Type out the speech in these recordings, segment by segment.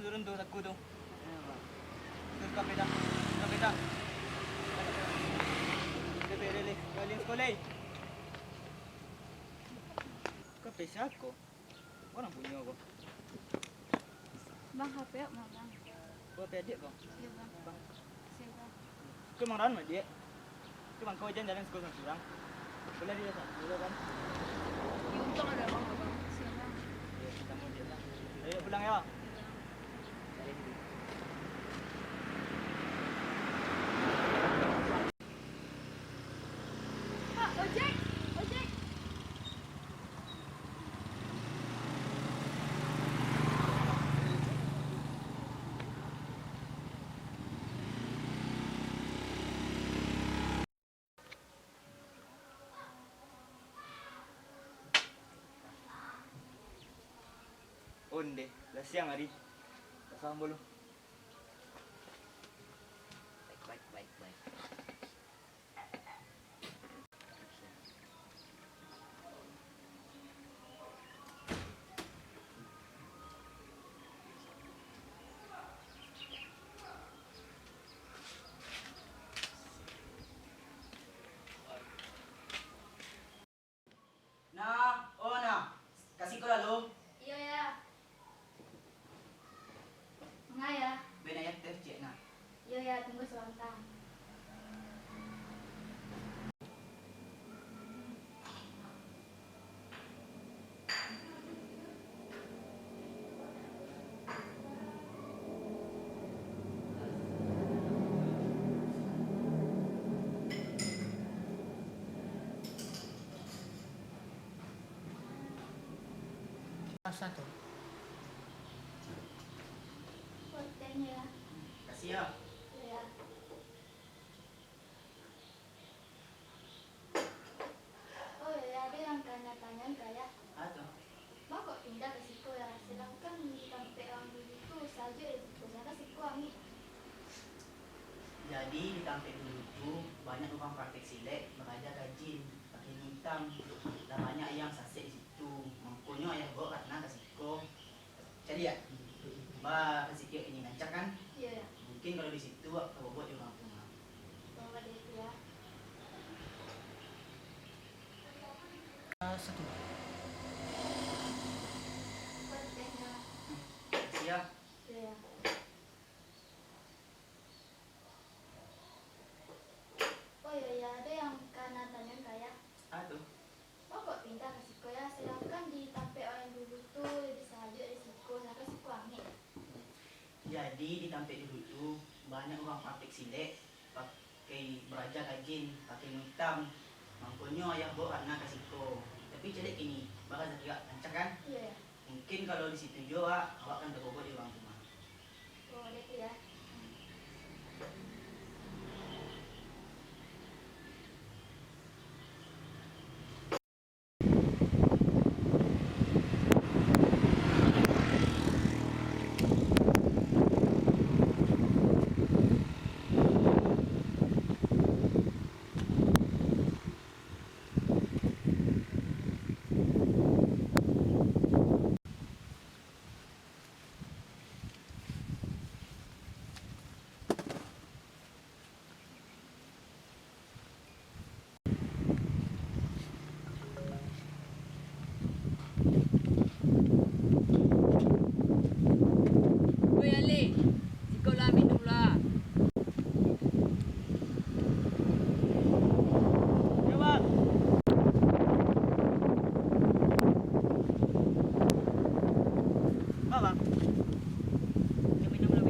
turun tuh aku tuh. Terus kape dah. Kape dah. Kape rele. Kalian sekolah. Kape siapa? Orang punya aku. Bang, HP ya, Bang. Gua pe adik kau. Iya, Bang. Bang. Siapa? Kau mang ran mah dia. Kau mang kau jalan sekolah kurang. Boleh dia tak? Boleh kan? Ya, untung ada Bang, Bang. Siapa? Ya, kita mau dia lah. Ayo pulang ya. Pak, ojek! Ojek! Onde, dah siang hari. Pasang bolu. Baik. Nah, oh nah. Kasih ko lalu. Iya ya. Enggak ya? Benayat TFC nah. Iya ya, tunggu sebentar. Satu. Fotonya ya. Kasih ya. Iya ya. Oh iya, ada yang tanya-tanya kayak, Aduh. Bang kok pindah ke situ ya? Sedangkan di kampung yang dulu itu saja itu ternyata situ Ami. Jadi di kampung dulu itu banyak tukang praktek silek belajar rajin pakai hitam dan banyak yang sasek di situ. Makanya ayah bawa karena kasih ko. Jadi ya, mbak kasih ko ini ngancak kan? Iya ya. Mungkin kalau di situ aku buat di rumah. Bawa deh itu ya. Satu. Fotonya. Kasih ya. Iya ya. Oh iya ya, ada yang karena tanya kayak, Aduh. oh kok pindah ke Siko ya? Sedangkan di tape orang dulu tuh lebih saja di Siko, nah ke Siko Ami. Jadi di kampung dulu itu banyak orang praktek silek pakai belajar rajin pakai hitam. Makanya ayah bawa karena kasih ko. Tapi jadi ini bakal tidak ngancak kan? Iya ya. Mungkin kalau di situ juga awak kan terbawa di orang rumah. Oh ada itu ya. Woi Ali, sekolah minum lah. Ya bang. Apa bang? Ya minum lah.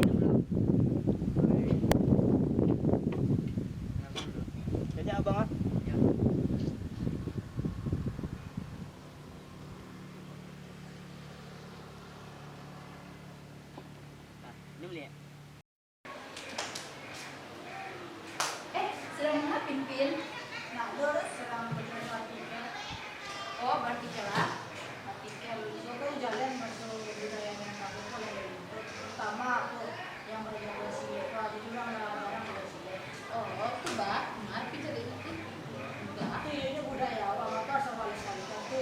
Jadi abang ah. Ya. Nah, ini beli ya. Sedang ngapain Pin? Nah, lurus sedang berjalan Pin. Oh, berarti jalan. Berarti kalau itu jalan masuk budaya yang kamu kalau itu pertama aku yang berjalan sini itu aku juga barang berjalan. Oh, coba, ngapain jadi itu? Enggak. Ini budaya orang apa sama sekali tapi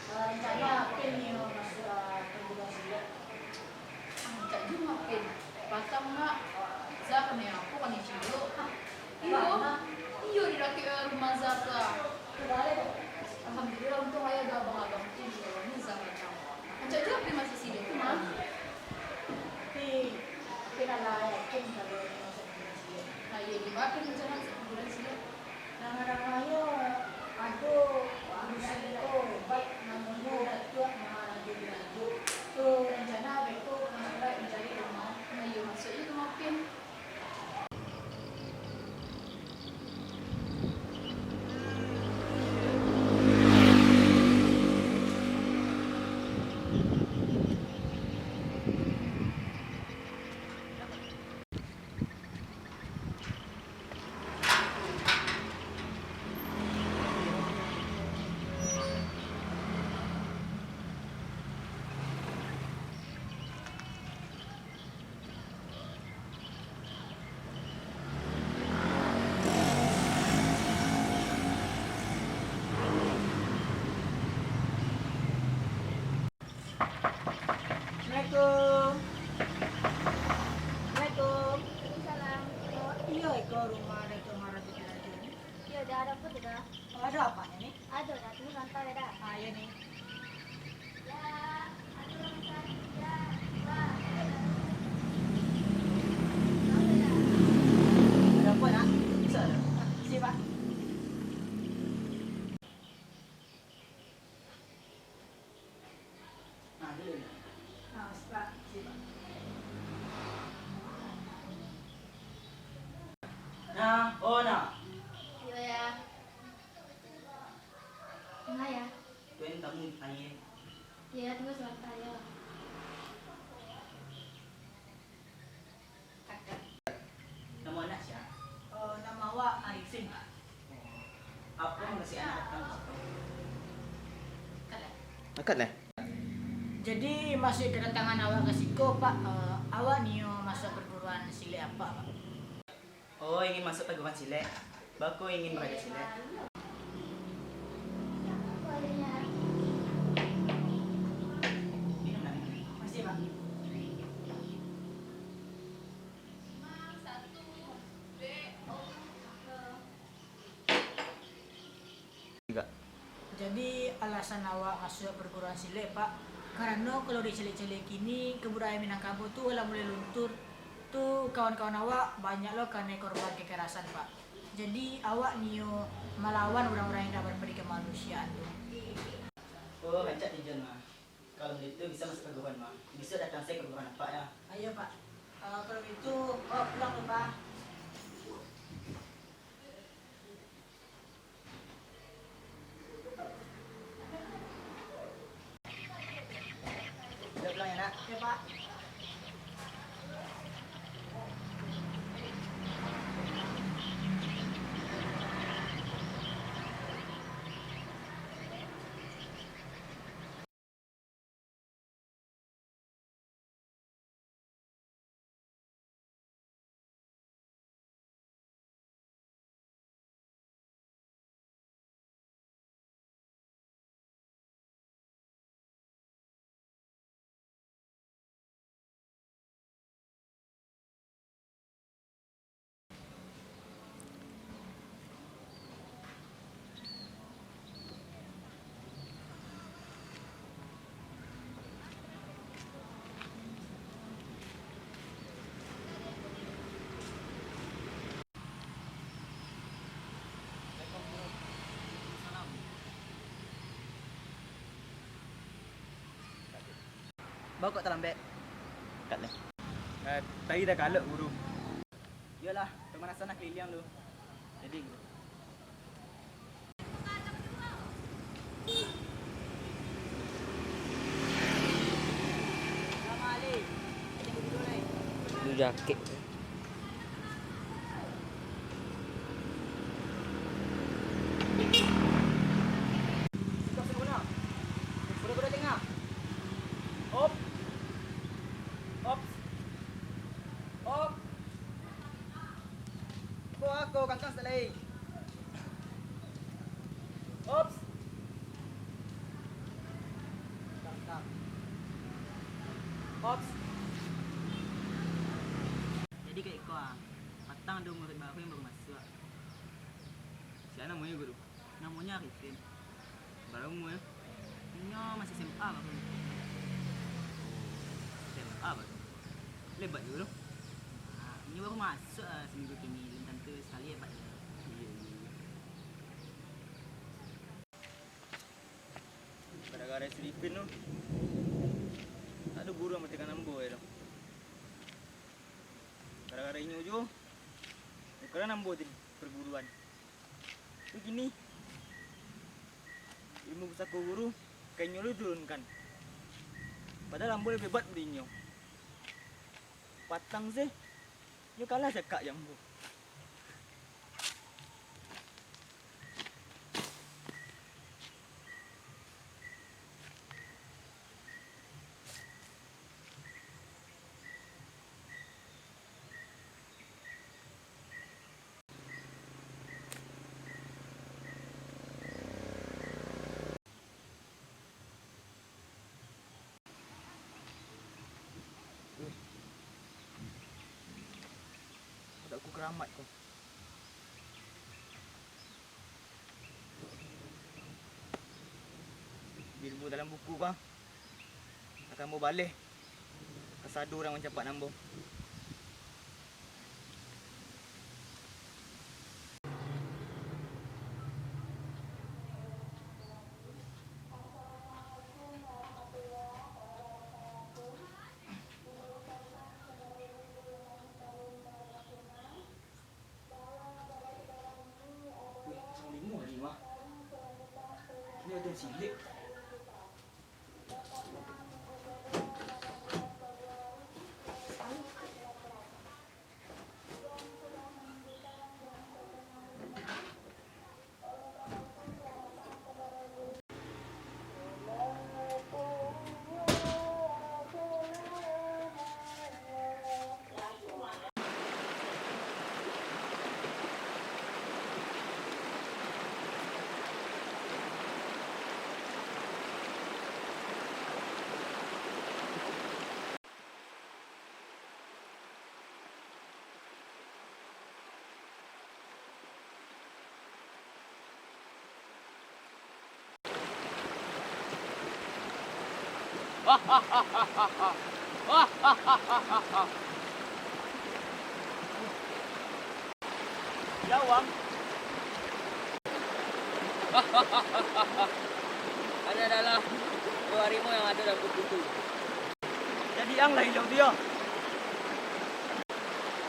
rencana Pin yang masuk ke budaya sini. Cak Juma pin. Batam mak. Zaka ni aku kan ni cilo. Iyo. Iyo di laki rumah Zaka. Alhamdulillah untung ayah ada abang-abang tu kalau ni Zaka campur. Cak Juma pin masih sini tu mah. Tapi nala yakin kalau ni masih sini. Nah, iya gimana pin jangan sebulan sini. Nama-nama yo aduh urusan itu baik namanya datuk maharaja datuk tu rencana besok nak mencari rumah nah yo masuk itu maupun Assalamualaikum. Assalamualaikum. Salam. Iya, ke rumah Datuk Maharaja Raja ni. Ya, dah ada apa tu dah? Oh, ada apanya ni? Ada dah, tunggu hantar dah dah. Ah, ya ni. Ya, ada orang cari. Ya, Pak. Ada apa nak? Bisa ada. Terima kasih, Pak. Nah, dulu. Ah, Pak. Terima kasih, Pak. Nah, oh nah. Ya, ya. Enggak ya? Tuen tamu air. Ya, tunggu sebentar ya. Nama anak siapa? Oh, nama awak Arifin. Apa masih anak datang ke situ? Akad lah. Jadi masih kedatangan awak ke Siko, Pak. Awak ni masuk perguruan silat apa, Pak? Oh, ingin masuk perguruan silat. Baku ingin belajar silat. Bolehnya. Minum nak minum. Masih, Pak. Jadi alasan awak masuk perguruan silat, Pak, karena kalau di cilik-cilik ini kebudayaan Minangkabau tu lah mulai luntur. Tu kawan-kawan awak banyak loh kena korban kekerasan, Pak. Jadi awak nio melawan orang-orang yang tak berbudi kemanusiaan tu. Oh, rancak tijan mah. Kalau begitu bisa masuk perguruan mah. Bisa datang saya ke perguruan apa ya? Ayo, Pak. Kalau itu pulang dulu, Pak. Sudah pulang ya nak? Oke, Pak. Bawa kok terlambat. Akad lah. Tadi dah kalut guru. Yalah, pemanasan nak keliling tu. Jadi Itu jaket. Sikap sempurna. Sudah tengah. Op. Op. Op. Aku kangkang sekali. Ops. Kangkang. Ops. datang ada murid baru yang baru masuk. Siapa namanya guru? Namanya Arifin. Baru umur ya? Nya masih SMA baru. SMA baru. Lebat juga loh. Ini baru masuk seminggu kini. Belum tentu sekali hebat. Iya. Gara-gara si Arifin tu, tak ada guru yang matikan nambo ya. Gara-gara ini juga, bukan nambo di perguruan. Tu gini, ilmu pusaka guru kayaknya lu turunkan. Padahal ambo lebih hebat dari inyo. Patang sih, nyo kalah cakap jambu. Aku keramat kau. Ilmu dalam buku bang akan mau balik. Kesadu orang mencapat nambung. Ini ada silik. Jawab. Ada adalah dua harimau yang ada dalam buku itu. Jadi ang lah hilang dia.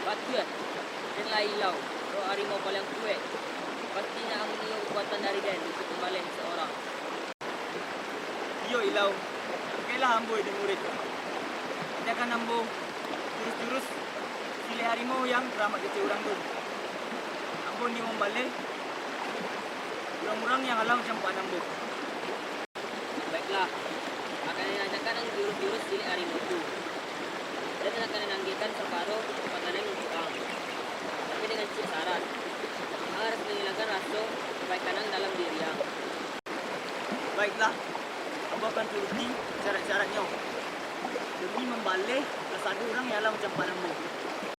Betul. Dan lah hilau. Roh harimau paling kuat. Pastinya ang niyo kekuatan dari Dan untuk kembali seorang. Dia hilau. Okeylah ambo di murid. Dia akan ambo jurus-jurus sile harimau yang keramat kecil orang tu. Ambo ni membalik orang-orang yang halang campak ambo. Baiklah. Akan dinanyakan ang jurus-jurus silik harimau itu. Dan akan dinanggihkan separuh kecepatan yang kurang. Tapi dengan syarat. Harus menghilangkan rasa kebaikan dalam diri yang. Baiklah. Ambo akan turuti syarat-syaratnya. Demi membalik kesadu orang yang halang campak ambo.